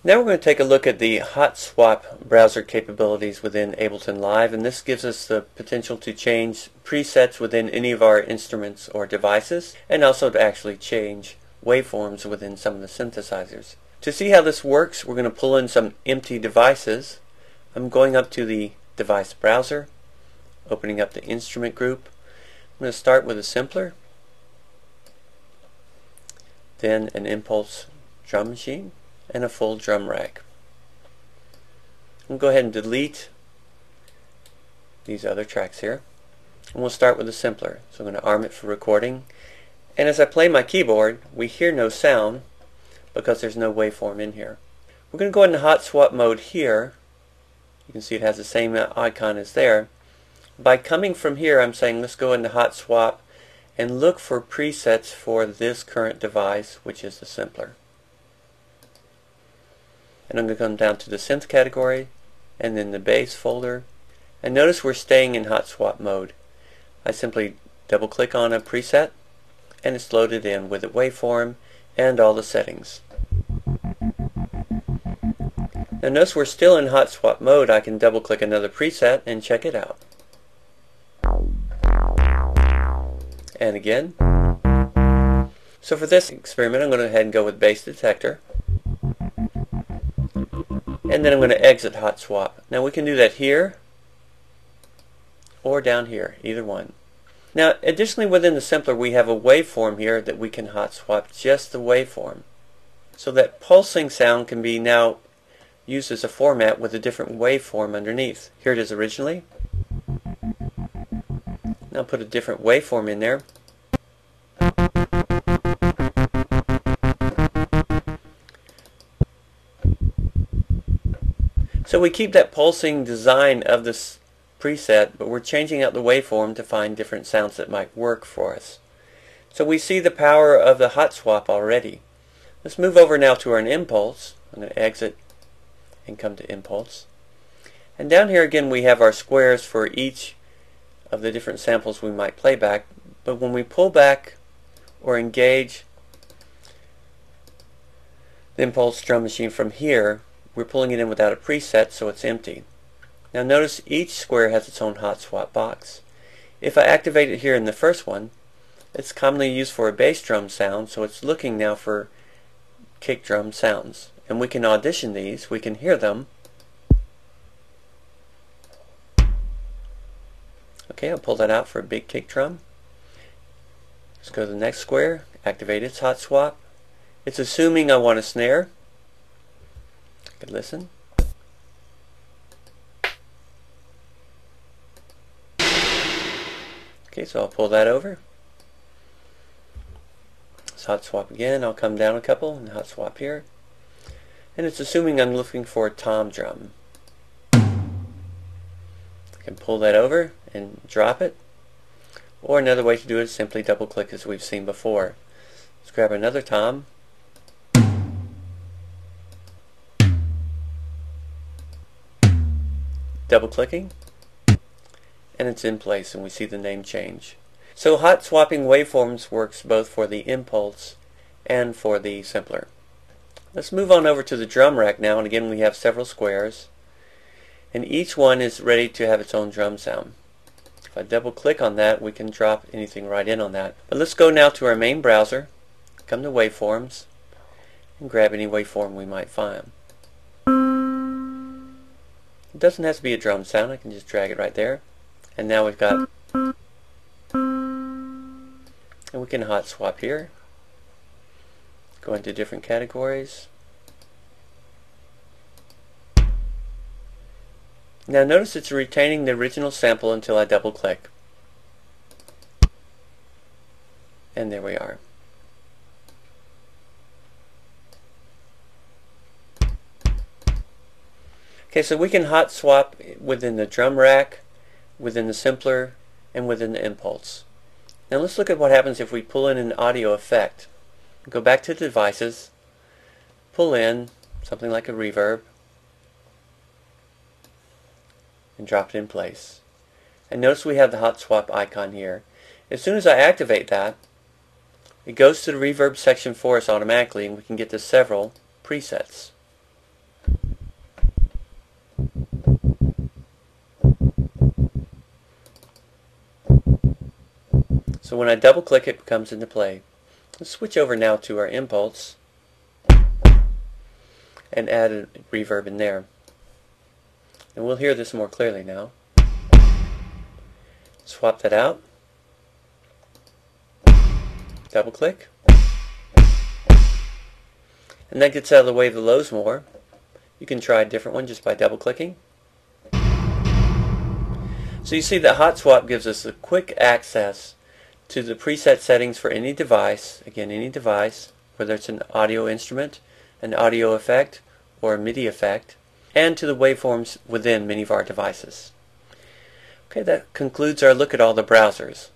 Now we're going to take a look at the hot swap browser capabilities within Ableton Live, and this gives us the potential to change presets within any of our instruments or devices, and also to actually change waveforms within some of the synthesizers. To see how this works, we're going to pull in some empty devices. I'm going up to the device browser, opening up the instrument group. I'm going to start with a sampler, then an impulse drum machine, and a full drum rack. I'm going to go ahead and delete these other tracks here, and we'll start with a sampler. So I'm going to arm it for recording, and as I play my keyboard we hear no sound because there's no waveform in here. We're going to go into hot swap mode here. You can see it has the same icon as there. By coming from here, I'm saying let's go into hot swap and look for presets for this current device, which is the sampler. And I'm going to come down to the synth category and then the bass folder, and notice we're staying in hot swap mode. I simply double click on a preset and it's loaded in with a waveform and all the settings. Now notice we're still in hot swap mode. I can double click another preset and check it out. And again. So for this experiment I'm going to go ahead and go with bass detector. And then I'm going to exit hot swap. Now we can do that here or down here, either one. Now additionally within the sampler we have a waveform here that we can hot swap just the waveform. So that pulsing sound can be now used as a format with a different waveform underneath. Here it is originally. Now put a different waveform in there. So we keep that pulsing design of this preset, but we're changing out the waveform to find different sounds that might work for us. So we see the power of the hot swap already. Let's move over now to an impulse. I'm going to exit and come to impulse. And down here again we have our squares for each of the different samples we might play back, but when we pull back or engage the impulse drum machine from here, we're pulling it in without a preset, so it's empty. Now notice each square has its own hot swap box. If I activate it here in the first one, it's commonly used for a bass drum sound, so it's looking now for kick drum sounds. And we can audition these, we can hear them. Okay, I'll pull that out for a big kick drum. Let's go to the next square, activate its hot swap. It's assuming I want a snare. I can listen. Okay, so I'll pull that over. Let's hot swap again. I'll come down a couple and hot swap here. And it's assuming I'm looking for a tom drum. I can pull that over and drop it. Or another way to do it is simply double click as we've seen before. Let's grab another tom. Double clicking, and it's in place and we see the name change. So hot swapping waveforms works both for the impulse and for the sampler. Let's move on over to the drum rack now, and again we have several squares and each one is ready to have its own drum sound. If I double click on that we can drop anything right in on that. But let's go now to our main browser, come to waveforms, and grab any waveform we might find. It doesn't have to be a drum sound, I can just drag it right there. And now we've got, and we can hot swap here, go into different categories. Now notice it's retaining the original sample until I double click. And there we are. Okay, so we can hot swap within the drum rack, within the sampler, and within the impulse. Now let's look at what happens if we pull in an audio effect. Go back to the devices, pull in something like a reverb, and drop it in place. And notice we have the hot swap icon here. As soon as I activate that, it goes to the reverb section for us automatically, and we can get to several presets. So when I double click it comes into play. Let's switch over now to our impulse and add a reverb in there. And we'll hear this more clearly now. Swap that out. Double click. And that gets out of the way of the lows more. You can try a different one just by double clicking. So you see that hot swap gives us a quick access to the preset settings for any device, again any device, whether it's an audio instrument, an audio effect, or a MIDI effect, and to the waveforms within many of our devices. Okay, that concludes our look at all the browsers.